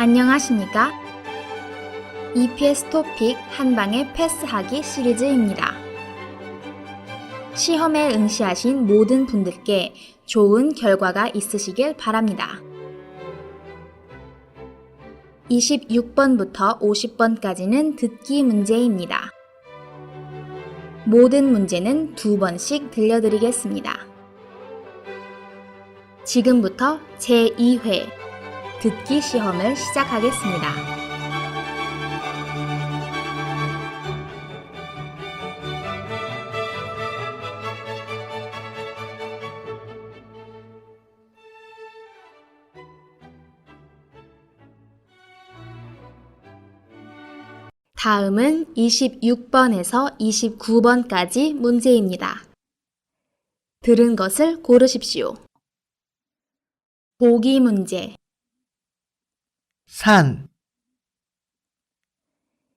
안녕하십니까? EPS 토픽 한 방에 패스하기 시리즈입니다. 시험에 응시하신 모든 분들께 좋은 결과가 있으시길 바랍니다. 26번부터 50번까지는 듣기 문제입니다. 모든 문제는 2번씩 들려드리겠습니다. 지금부터 제2회 듣기 시험을 시작하겠습니다. 다음은 26번에서 29번까지 문제입니다. 들은 것을 고르십시오. 보기 문제. 산,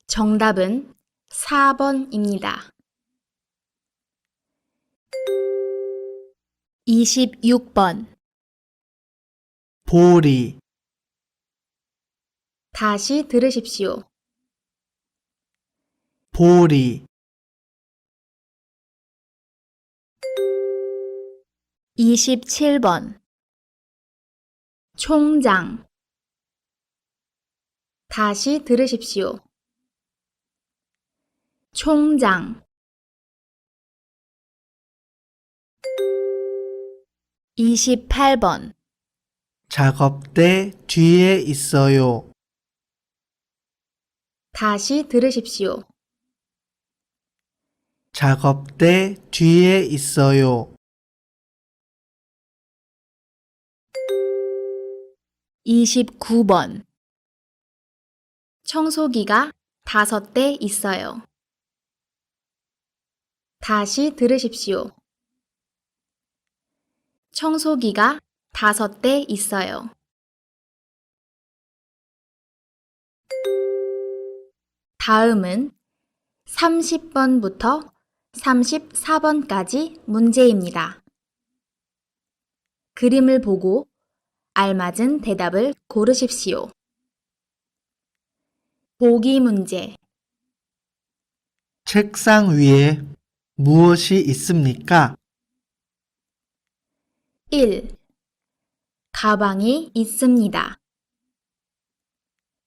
정답은 4번입니다. 26번. 보리, 다시 들으십시오. 보리, 27번. 총장. 다시 들으십시오. 총장. 28번. 작업대 뒤에 있어요. 다시 들으십시오. 작업대 뒤에 있어요. 29번. 청소기가 5대 있어요. 다시 들으십시오. 청소기가 5대 있어요. 다음은 30번부터 34번까지 문제입니다. 그림을 보고 알맞은 대답을 고르십시오. 보기 문제. 책상 위에 무엇이 있습니까? 1. 가방이 있습니다.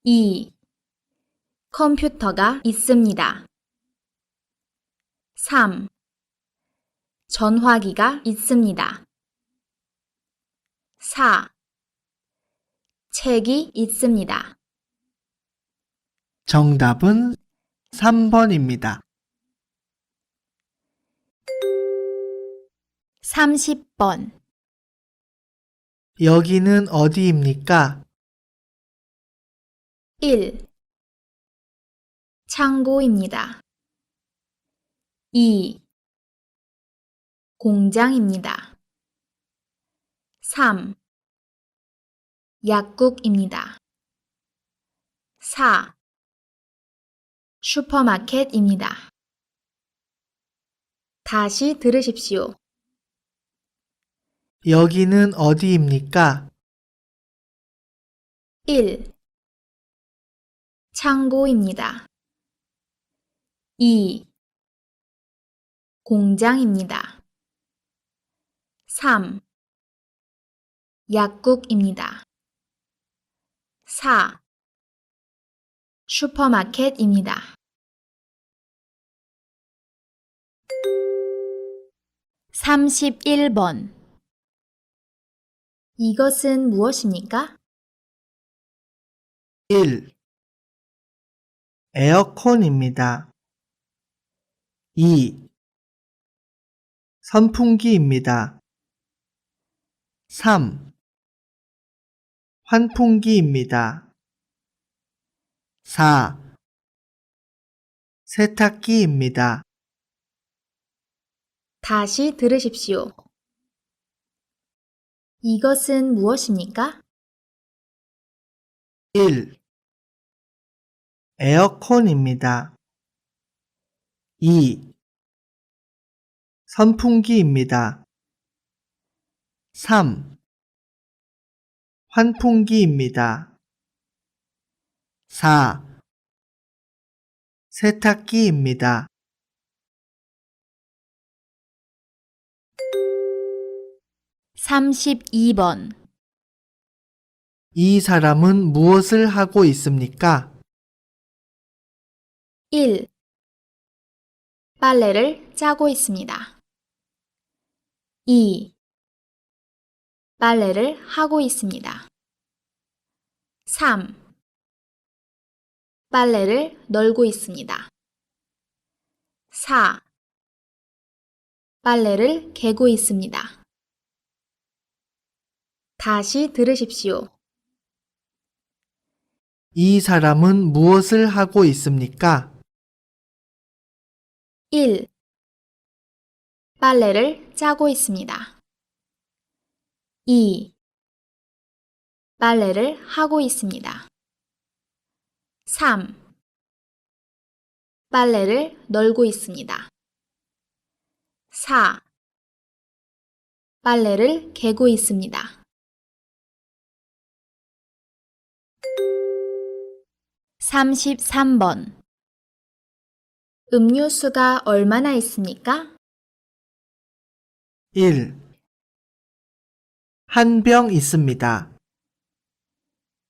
2. 컴퓨터가 있습니다. 3. 전화기가 있습니다. 4. 책이 있습니다. 정답은 3번입니다. 30번. 여기는 어디입니까? 1. 창고입니다. 2. 공장입니다. 3. 약국입니다. 4. 슈퍼마켓입니다. 다시 들으십시오. 여기는 어디입니까? 1. 창고입니다. 2. 공장입니다. 3. 약국입니다. 4. 슈퍼마켓입니다. 31번. 이것은 무엇입니까? 1. 에어컨입니다. 2. 선풍기입니다. 3. 환풍기입니다. 4. 세탁기입니다. 다시 들으십시오. 이것은 무엇입니까? 1. 에어컨입니다. 2. 선풍기입니다. 3. 환풍기입니다. 4. 세탁기입니다. 32번. 이 사람은 무엇을 하고 있습니까? 1. 빨래를 짜고 있습니다. 2. 빨래를 하고 있습니다. 3. 빨래를 널고 있습니다. 4. 빨래를 개고 있습니다. 다시 들으십시오. 이 사람은 무엇을 하고 있습니까? 1. 빨래를 짜고 있습니다. 2. 빨래를 하고 있습니다. 3. 빨래를 널고 있습니다. 4. 빨래를 개고 있습니다. 33번. 음료수가 얼마나 있습니까? 1. 한 병 있습니다.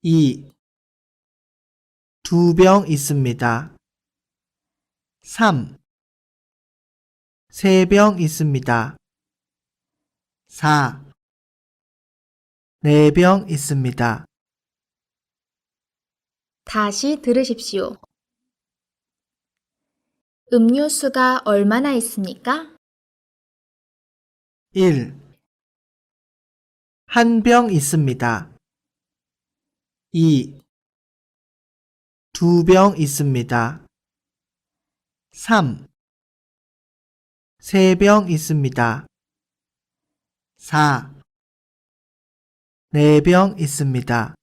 2. 두 병 있습니다. 3. 세 병 있습니다. 4. 네 병 있습니다. 다시 들으십시오. 음료수가 얼마나 있습니까? 1. 한 병 있습니다. 2. 두 병 있습니다. 3. 세 병 있습니다. 4. 네 병 있습니다.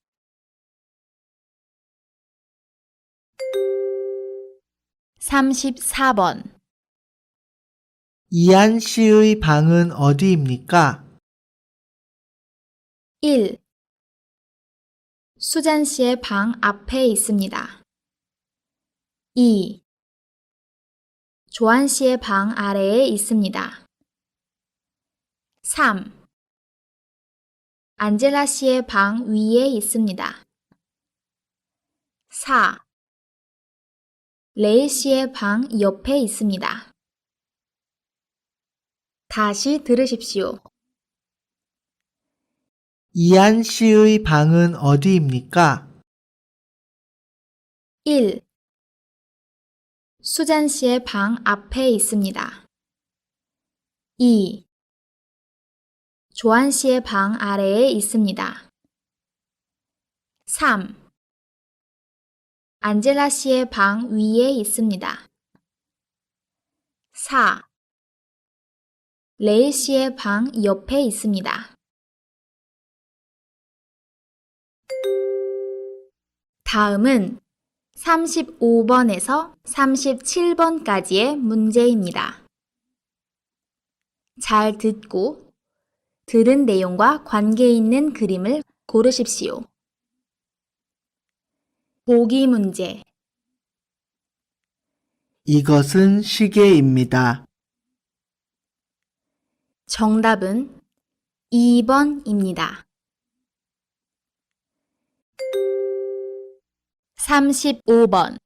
34번. 이한 씨의 방은 어디입니까? 1. 수잔 씨의 방 앞에 있습니다. 2. 조한 씨의 방 아래에 있습니다. 3. 안젤라 씨의 방 위에 있습니다. 4. 레이 씨의 방 옆에 있습니다. 다시 들으십시오. 이한 씨의 방은 어디입니까? 1. 수잔 씨의 방 앞에 있습니다. 2. 조한 씨의 방 아래에 있습니다. 3. 안젤라 씨의 방 위에 있습니다. 4. 레이 씨의 방 옆에 있습니다. 다음은 35번에서 37번까지의 문제입니다. 잘 듣고 들은 내용과 관계 있는 그림을 고르십시오. 보기 문제. 이것은 시계입니다. 정답은 2번입니다. 35번.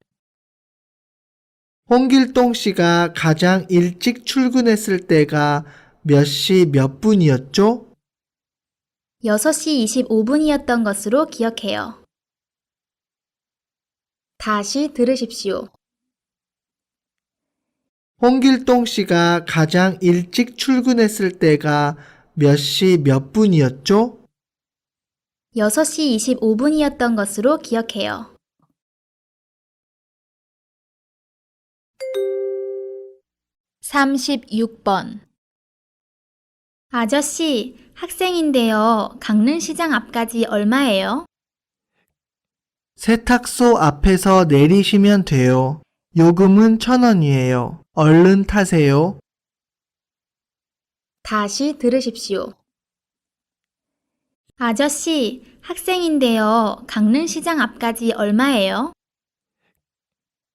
홍길동 씨가 가장 일찍 출근했을 때가 몇 시 몇 분이었죠? 6시 25분이었던 것으로 기억해요. 다시 들으십시오. 홍길동 씨가 가장 일찍 출근했을 때가 몇 시 몇 분이었죠? 6시 25분이었던 것으로 기억해요. 36번. 아저씨, 학생인데요. 강릉시장 앞까지 얼마예요? 세탁소 앞에서 내리시면 돼요. 요금은 1,000원이에요. 얼른 타세요. 다시 들으십시오. 아저씨, 학생인데요. 강릉시장 앞까지 얼마예요?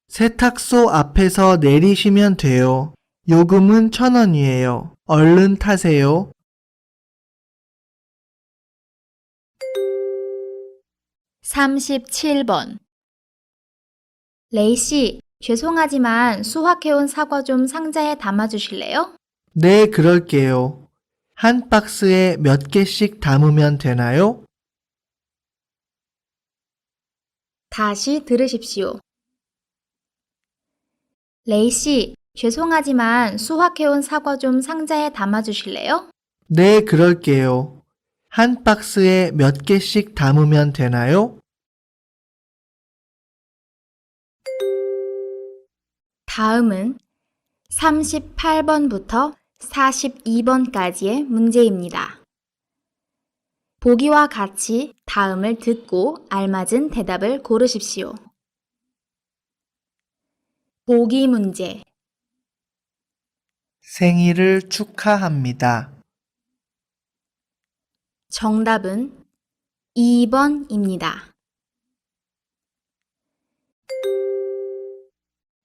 세탁소 앞에서 내리시면 돼요. 요금은 1,000원이에요. 얼른 타세요. 37번. 레이 씨, 죄송하지만 수확해온 사과 좀 상자에 담아주실래요? 네, 그럴게요. 한 박스에 몇 개씩 담으면 되나요? 다시 들으십시오. 레이 씨, 죄송하지만 수확해온 사과 좀 상자에 담아주실래요? 네, 그럴게요. 한 박스에 몇 개씩 담으면 되나요? 다음은 38번부터 42번까지의 문제입니다. 보기와 같이 다음을 듣고 알맞은 대답을 고르십시오. 보기 문제. 생일을 축하합니다. 정답은 2번입니다.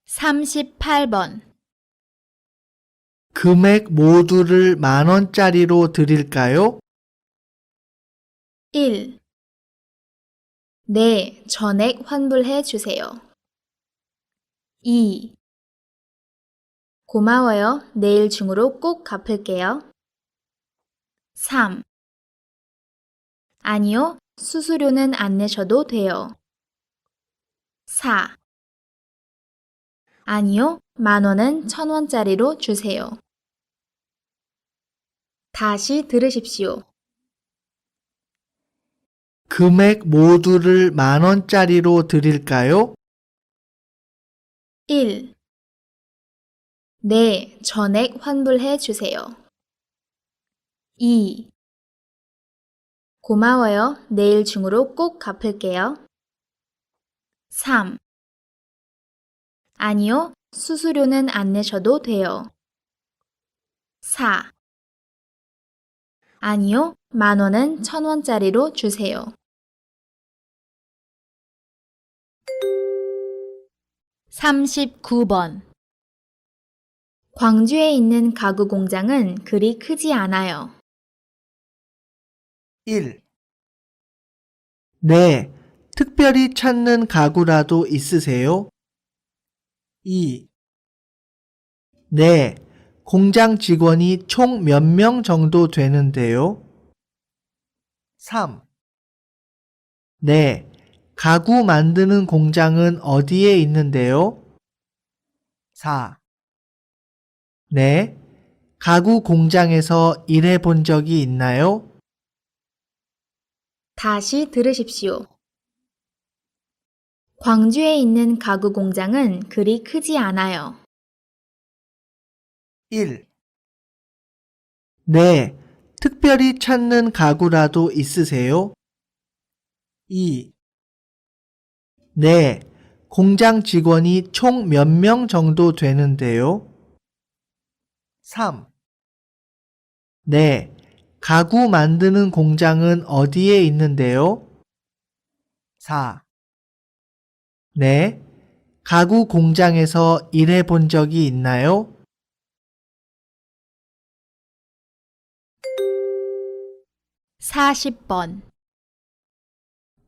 38번. 금액 모두를 10,000원짜리로 드릴까요? 1. 네, 전액 환불해 주세요. 2. 고마워요. 내일 중으로 꼭 갚을게요. 3. 아니요, 수수료는 안 내셔도 돼요. 4. 아니요, 10,000원은 1,000원짜리로 주세요. 다시 들으십시오. 금액 모두를 10,000원짜리로 드릴까요? 1. 네, 전액 환불해 주세요. 2. 고마워요. 내일 중으로 꼭 갚을게요. 3. 아니요, 수수료는 안 내셔도 돼요. 4. 아니요, 10,000원은 1,000원짜리로 주세요. 39번. 광주에 있는 가구 공장은 그리 크지 않아요. 1. 네, 특별히 찾는 가구라도 있으세요? 2. 네, 공장 직원이 총 몇 명 정도 되는데요? 3. 네, 가구 만드는 공장은 어디에 있는데요? 4. 네, 가구 공장에서 일해 본 적이 있나요? 다시 들으십시오. 광주에 있는 가구 공장은 그리 크지 않아요. 1. 네, 특별히 찾는 가구라도 있으세요? 2. 네, 공장 직원이 총 몇 명 정도 되는데요? 3. 네, 가구 만드는 공장은 어디에 있는데요? 4. 네, 가구 공장에서 일해 본 적이 있나요? 40번.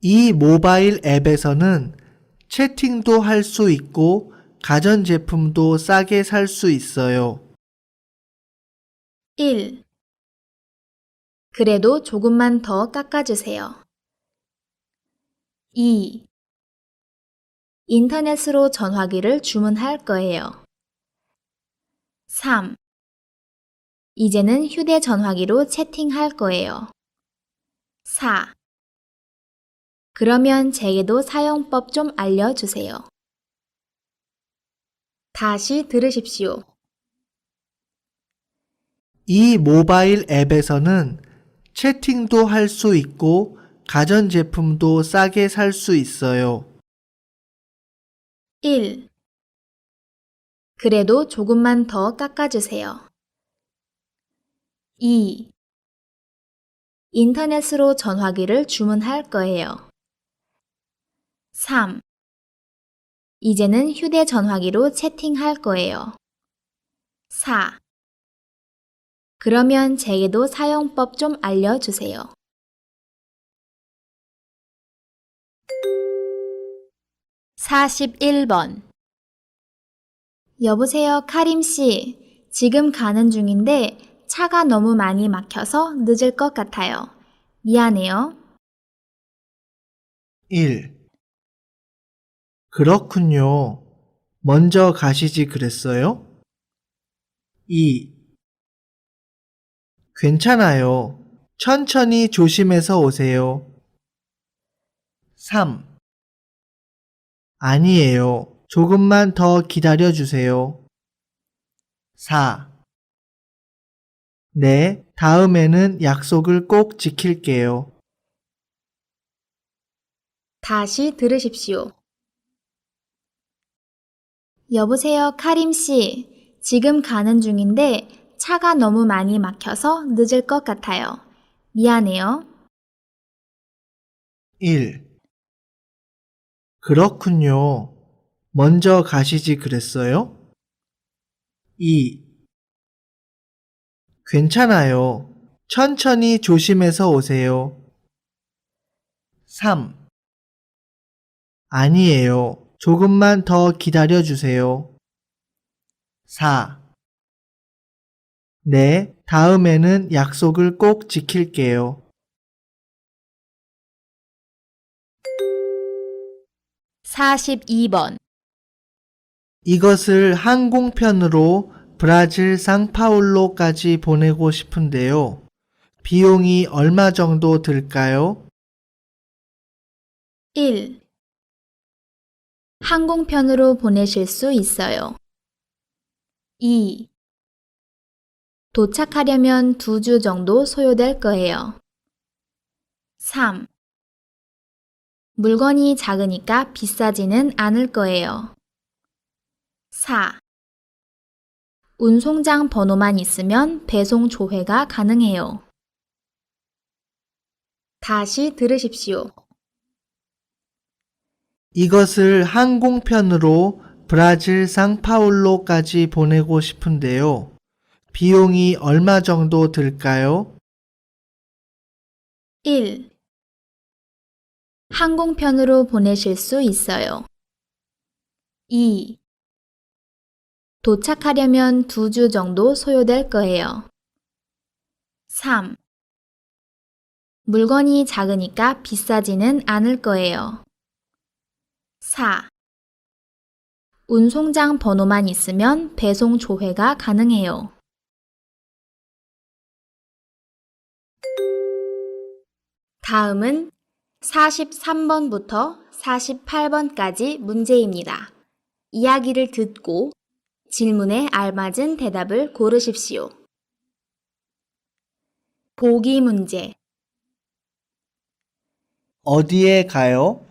이 모바일 앱에서는 채팅도 할 수 있고 가전제품도 싸게 살 수 있어요. 1. 그래도 조금만 더 깎아주세요. 2. 인터넷으로 전화기를 주문할 거예요. 3. 이제는 휴대전화기로 채팅할 거예요. 4. 그러면 제게도 사용법 좀 알려주세요. 다시 들으십시오. 이 모바일 앱에서는 채팅도 할 수 있고 가전제품도 싸게 살 수 있어요. 1. 그래도 조금만 더 깎아주세요. 2. 인터넷으로 전화기를 주문할 거예요. 3. 이제는 휴대전화기로 채팅할 거예요. 4. 그러면 제게도 사용법 좀 알려주세요. 41번. 여보세요, 카림씨. 지금 가는 중인데 차가 너무 많이 막혀서 늦을 것 같아요. 미안해요. 1. 그렇군요. 먼저 가시지 그랬어요? 2. 괜찮아요. 천천히 조심해서 오세요. 3. 아니에요. 조금만 더 기다려 주세요. 4. 네, 다음에는 약속을 꼭 지킬게요. 다시 들으십시오. 여보세요, 카림씨. 지금 가는 중인데 차가 너무 많이 막혀서 늦을 것 같아요. 미안해요. 1. 그렇군요. 먼저 가시지 그랬어요? 2. 괜찮아요. 천천히 조심해서 오세요. 3. 아니에요. 조금만 더 기다려 주세요. 4. 네, 다음에는 약속을 꼭 지킬게요. 42번. 이것을 항공편으로 브라질 상파울로까지 보내고 싶은데요. 비용이 얼마 정도 들까요? 1. 항공편으로 보내실 수 있어요. 2. 도착하려면 2주 정도 소요될 거예요. 3. 물건이 작으니까 비싸지는 않을 거예요. 4. 운송장 번호만 있으면 배송 조회가 가능해요. 다시 들으십시오. 이것을 항공편으로 브라질 상파울로까지 보내고 싶은데요. 비용이 얼마 정도 들까요? 1. 항공편으로 보내실 수 있어요. 2. 도착하려면 2주 정도 소요될 거예요. 3. 물건이 작으니까 비싸지는 않을 거예요. 4. 운송장 번호만 있으면 배송 조회가 가능해요. 다음은 43번부터 48번까지 문제입니다. 이야기를 듣고 질문에 알맞은 대답을 고르십시오. 보기 문제. 어디에 가요?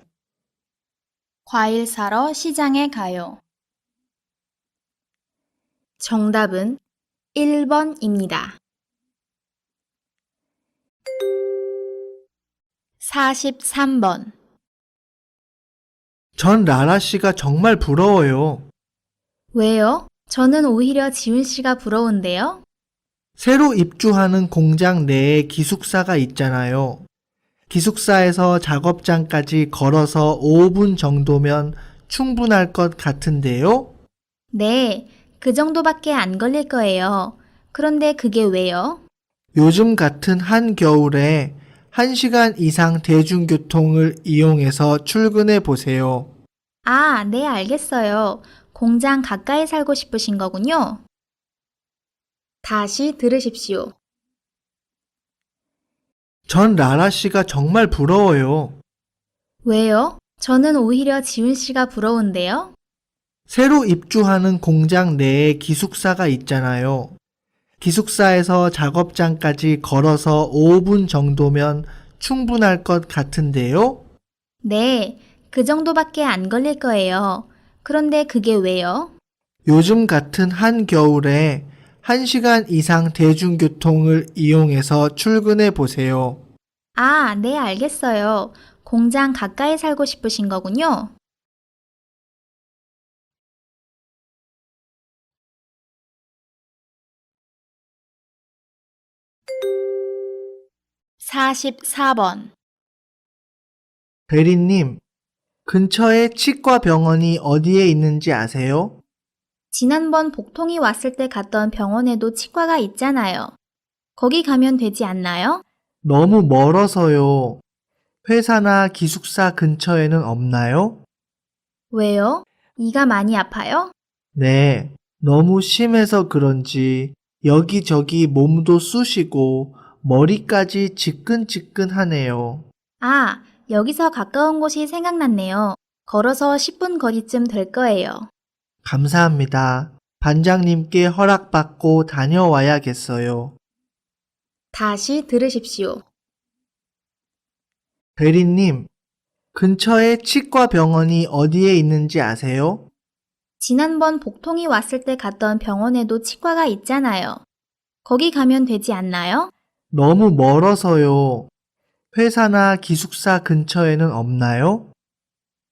과일 사러 시장에 가요. 정답은 1번입니다. 43번. 전 라라 씨가 정말 부러워요. 왜요? 저는 오히려 지훈 씨가 부러운데요. 새로 입주하는 공장 내에 기숙사가 있잖아요. 기숙사에서 작업장까지 걸어서 5분 정도면 충분할 것 같은데요? 네, 그 정도밖에 안 걸릴 거예요. 그런데 그게 왜요? 요즘 같은 한겨울에 1시간 이상 대중교통을 이용해서 출근해 보세요. 아, 네, 알겠어요. 공장 가까이 살고 싶으신 거군요. 다시 들으십시오. 전 라라 씨가 정말 부러워요. 왜요? 저는 오히려 지훈 씨가 부러운데요. 새로 입주하는 공장 내에 기숙사가 있잖아요. 기숙사에서 작업장까지 걸어서 5분 정도면 충분할 것 같은데요? 네, 그 정도밖에 안 걸릴 거예요. 그런데 그게 왜요? 요즘 같은 한겨울에 1시간 이상 대중교통을 이용해서 출근해 보세요. 아, 네, 알겠어요. 공장 가까이 살고 싶으신 거군요. 44번. 대리님, 근처에 치과 병원이 어디에 있는지 아세요? 지난번 복통이 왔을 때 갔던 병원에도 치과가 있잖아요. 거기 가면 되지 않나요? 너무 멀어서요. 회사나 기숙사 근처에는 없나요? 왜요? 이가 많이 아파요? 네, 너무 심해서 그런지 여기저기 몸도 쑤시고 머리까지 지끈지끈하네요. 아, 여기서 가까운 곳이 생각났네요. 걸어서 10분 거리쯤 될 거예요. 감사합니다. 반장님께 허락받고 다녀와야겠어요. 다시 들으십시오. 대리님, 근처에 치과 병원이 어디에 있는지 아세요? 지난번 복통이 왔을 때 갔던 병원에도 치과가 있잖아요. 거기 가면 되지 않나요? 너무 멀어서요. 회사나 기숙사 근처에는 없나요?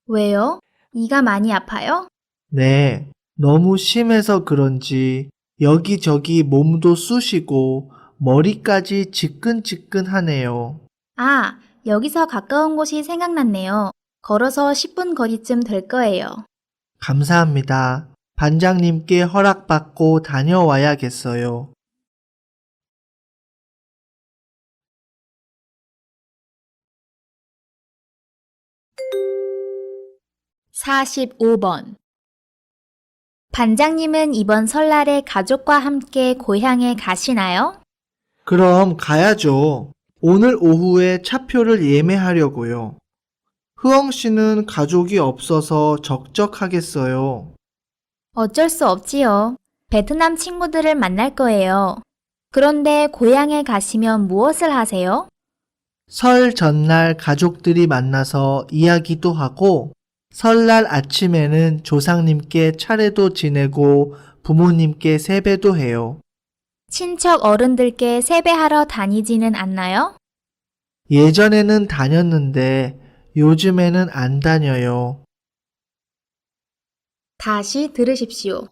왜요? 이가 많이 아파요? 네, 너무 심해서 그런지 여기저기 몸도 쑤시고 머리까지 지끈지끈하네요. 아, 여기서 가까운 곳이 생각났네요. 걸어서 10분 거리쯤 될 거예요. 감사합니다. 반장님께 허락받고 다녀와야겠어요. (45번) 반장님은 이번 설날에 가족과 함께 고향에 가시나요? 그럼 가야죠. 오늘 오후에 차표를 예매하려고요. 흐엉 씨는 가족이 없어서 적적하겠어요. 어쩔 수 없지요. 베트남 친구들을 만날 거예요. 그런데 고향에 가시면 무엇을 하세요? 설 전날 가족들이 만나서 이야기도 하고 설날 아침에는 조상님께 차례도 지내고 부모님께 세배도 해요. 친척 어른들께 세배하러 다니지는 않나요? 예전에는 다녔는데 요즘에는 안 다녀요. 다시 들으십시오.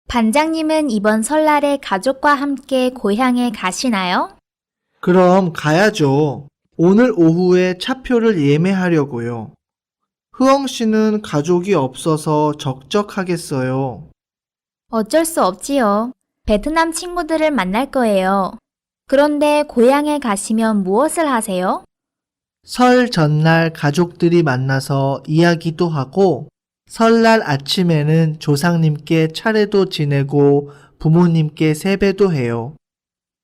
반장님은 이번 설날에 가족과 함께 고향에 가시나요? 그럼 가야죠. 오늘 오후에 차표를 예매하려고요. 흐엉 씨는 가족이 없어서 적적하겠어요. 어쩔 수 없지요. 베트남 친구들을 만날 거예요. 그런데 고향에 가시면 무엇을 하세요? 설 전날 가족들이 만나서 이야기도 하고 설날 아침에는 조상님께 차례도 지내고 부모님께 세배도 해요.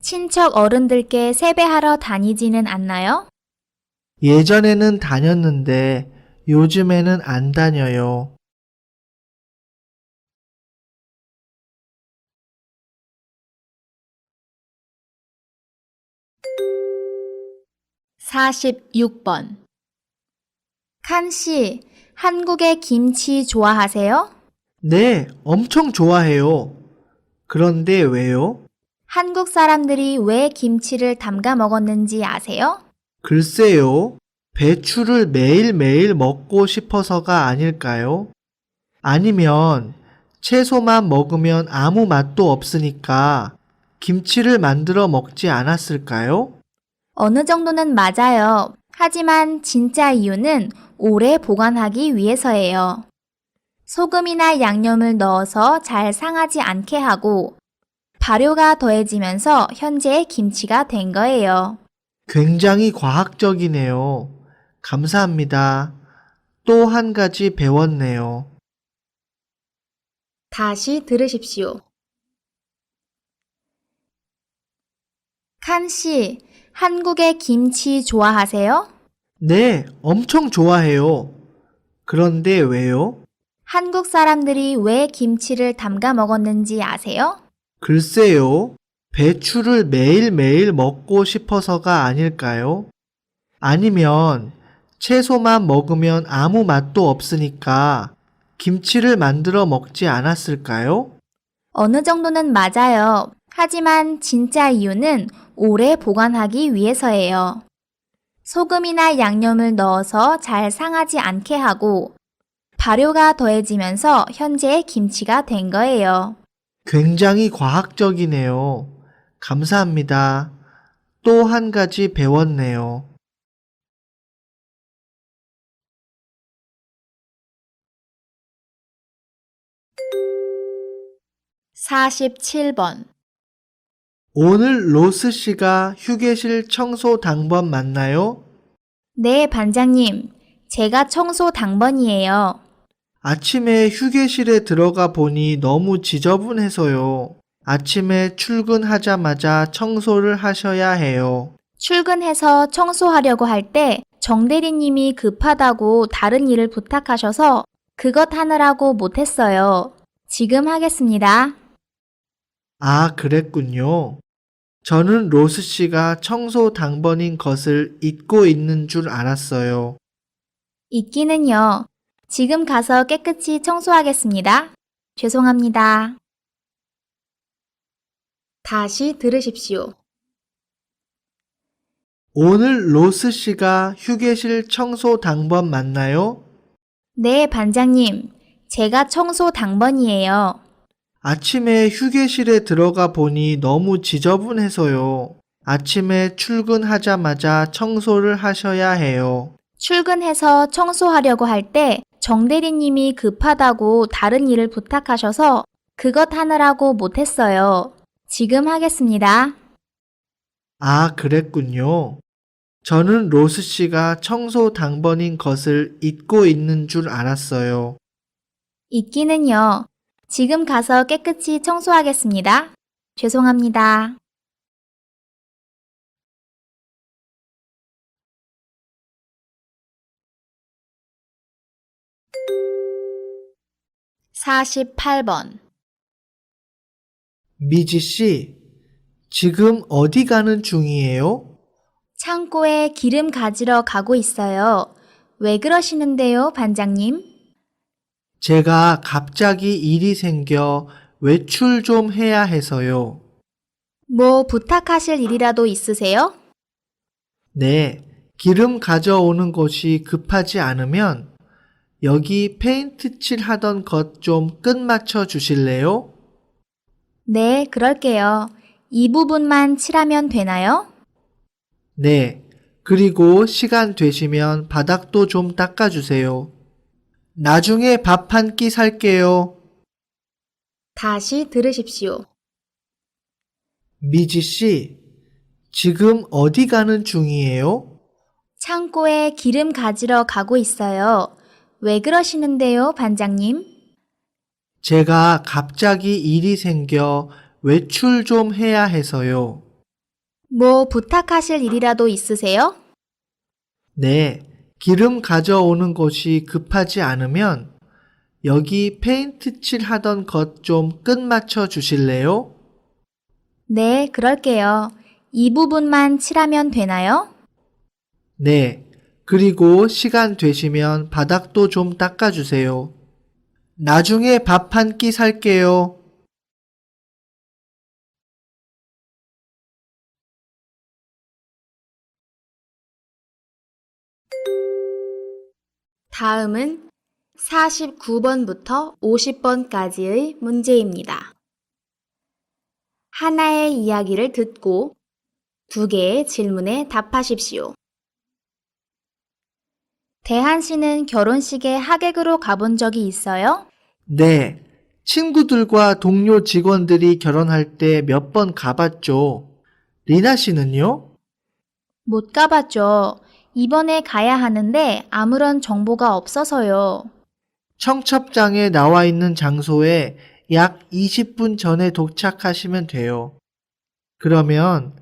친척 어른들께 세배하러 다니지는 않나요? 예전에는 다녔는데 요즘에는 안 다녀요. (46번) 칸 씨, 한국의 김치 좋아하세요? 네, 엄청 좋아해요. 그런데 왜요? 한국 사람들이 왜 김치를 담가 먹었는지 아세요? 글쎄요, 배추를 매일매일 먹고 싶어서가 아닐까요? 아니면 채소만 먹으면 아무 맛도 없으니까 김치를 만들어 먹지 않았을까요? 어느 정도는 맞아요. 하지만 진짜 이유는 오래 보관하기 위해서예요. 소금이나 양념을 넣어서 잘 상하지 않게 하고 발효가 더해지면서 현재의 김치가 된 거예요. 굉장히 과학적이네요. 감사합니다. 또 한 가지 배웠네요. 다시 들으십시오. 칸 씨, 한국의 김치 좋아하세요? 네, 엄청 좋아해요. 그런데 왜요? 한국 사람들이 왜 김치를 담가 먹었는지 아세요? 글쎄요, 배추를 매일매일 먹고 싶어서가 아닐까요? 아니면 채소만 먹으면 아무 맛도 없으니까 김치를 만들어 먹지 않았을까요? 어느 정도는 맞아요. 하지만 진짜 이유는 오래 보관하기 위해서예요. 소금이나 양념을 넣어서 잘 상하지 않게 하고 발효가 더해지면서 현재의 김치가 된 거예요. 굉장히 과학적이네요. 감사합니다. 또 한 가지 배웠네요. 47번. 오늘 로스 씨가 휴게실 청소 당번 맞나요? 네, 반장님. 제가 청소 당번이에요. 아침에 휴게실에 들어가 보니 너무 지저분해서요. 아침에 출근하자마자 청소를 하셔야 해요. 출근해서 청소하려고 할 때 정대리님이 급하다고 다른 일을 부탁하셔서 그것 하느라고 못했어요. 지금 하겠습니다. 아, 그랬군요. 저는 로스 씨가 청소 당번인 것을 잊고 있는 줄 알았어요. 있기는요. 지금 가서 깨끗이 청소하겠습니다. 죄송합니다. 다시 들으십시오. 오늘 로스 씨가 휴게실 청소 당번 맞나요? 네, 반장님. 제가 청소 당번이에요. 아침에 휴게실에 들어가 보니 너무 지저분해서요. 아침에 출근하자마자 청소를 하셔야 해요. 출근해서 청소하려고 할 때 정대리님이 급하다고 다른 일을 부탁하셔서 그것 하느라고 못했어요. 지금 하겠습니다. 아, 그랬군요. 저는 로스 씨가 청소 당번인 것을 잊고 있는 줄 알았어요. 있기는요. 지금 가서 깨끗이 청소하겠습니다. 죄송합니다. 48번. 미지 씨, 지금 어디 가는 중이에요? 창고에 기름 가지러 가고 있어요. 왜 그러시는데요, 반장님? 제가 갑자기 일이 생겨 외출 좀 해야 해서요. 뭐 부탁하실 일이라도 있으세요? 네, 기름 가져오는 곳이 급하지 않으면 여기 페인트 칠 하던 것 좀 끝마쳐 주실래요? 네, 그럴게요. 이 부분만 칠하면 되나요? 네, 그리고 시간 되시면 바닥도 좀 닦아주세요. 나중에 밥 한 끼 살게요. 다시 들으십시오. 미지 씨, 지금 어디 가는 중이에요? 창고에 기름 가지러 가고 있어요. 왜 그러시는데요, 반장님? 제가 갑자기 일이 생겨 외출 좀 해야 해서요. 뭐 부탁하실 일이라도 있으세요? 네, 기름 가져오는 곳이 급하지 않으면 여기 페인트 칠 하던 것 좀 끝마쳐 주실래요? 네, 그럴게요. 이 부분만 칠하면 되나요? 네, 그리고 시간 되시면 바닥도 좀 닦아주세요. 나중에 밥 한 끼 살게요. 다음은 49번부터 50번까지의 문제입니다. 하나의 이야기를 듣고 두 개의 질문에 답하십시오. 대한 씨는 결혼식에 하객으로 가본 적이 있어요? 네, 친구들과 동료 직원들이 결혼할 때 몇 번 가봤죠. 리나 씨는요? 못 가봤죠. 이번에 가야 하는데 아무런 정보가 없어서요. 청첩장에 나와 있는 장소에 약 20분 전에 도착하시면 돼요. 그러면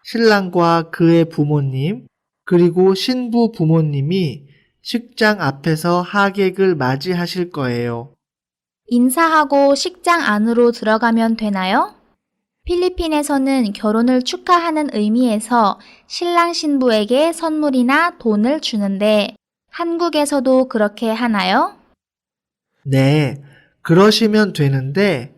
신랑과 그의 부모님, 그리고 신부 부모님이 식장 앞에서 하객을 맞이하실 거예요. 인사하고 식장 안으로 들어가면 되나요? 필리핀에서는 결혼을 축하하는 의미에서 신랑 신부에게 선물이나 돈을 주는데 한국에서도 그렇게 하나요? 네, 그러시면 되는데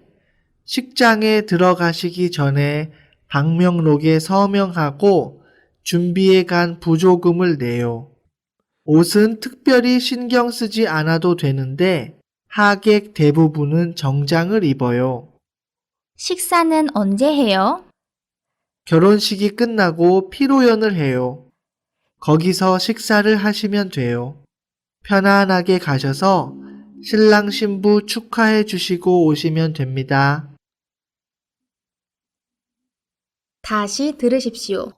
식장에 들어가시기 전에 방명록에 서명하고 준비해 간 부조금을 내요. 옷은 특별히 신경 쓰지 않아도 되는데 하객 대부분은 정장을 입어요. 식사는 언제 해요? 결혼식이 끝나고 피로연을 해요. 거기서 식사를 하시면 돼요. 편안하게 가셔서 신랑 신부 축하해 주시고 오시면 됩니다. 다시 들으십시오.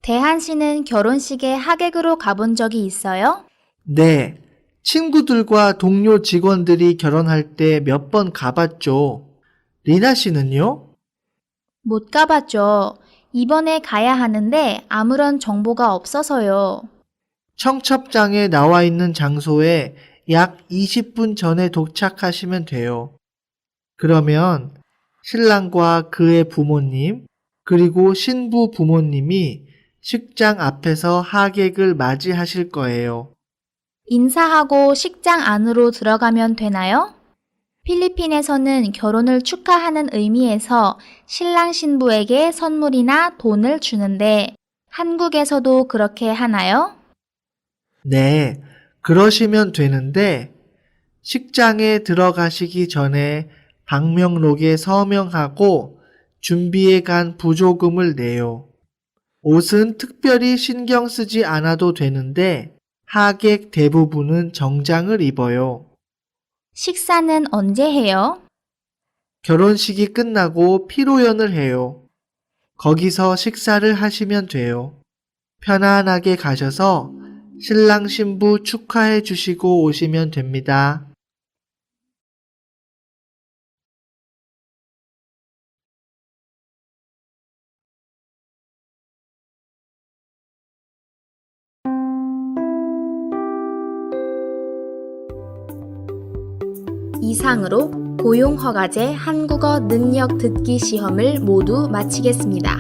대한 씨는 결혼식에 하객으로 가본 적이 있어요? 네, 친구들과 동료 직원들이 결혼할 때 몇 번 가봤죠. 리나 씨는요? 못 가봤죠. 이번에 가야 하는데 아무런 정보가 없어서요. 청첩장에 나와 있는 장소에 약 20분 전에 도착하시면 돼요. 그러면 신랑과 그의 부모님, 그리고 신부 부모님이 식장 앞에서 하객을 맞이하실 거예요. 인사하고 식장 안으로 들어가면 되나요? 필리핀에서는 결혼을 축하하는 의미에서 신랑 신부에게 선물이나 돈을 주는데 한국에서도 그렇게 하나요? 네, 그러시면 되는데 식장에 들어가시기 전에 방명록에 서명하고 준비해 간 부조금을 내요. 옷은 특별히 신경 쓰지 않아도 되는데 하객 대부분은 정장을 입어요. 식사는 언제 해요? 결혼식이 끝나고 피로연을 해요. 거기서 식사를 하시면 돼요. 편안하게 가셔서 신랑 신부 축하해 주시고 오시면 됩니다. 이상으로 고용허가제 한국어 능력 듣기 시험을 모두 마치겠습니다.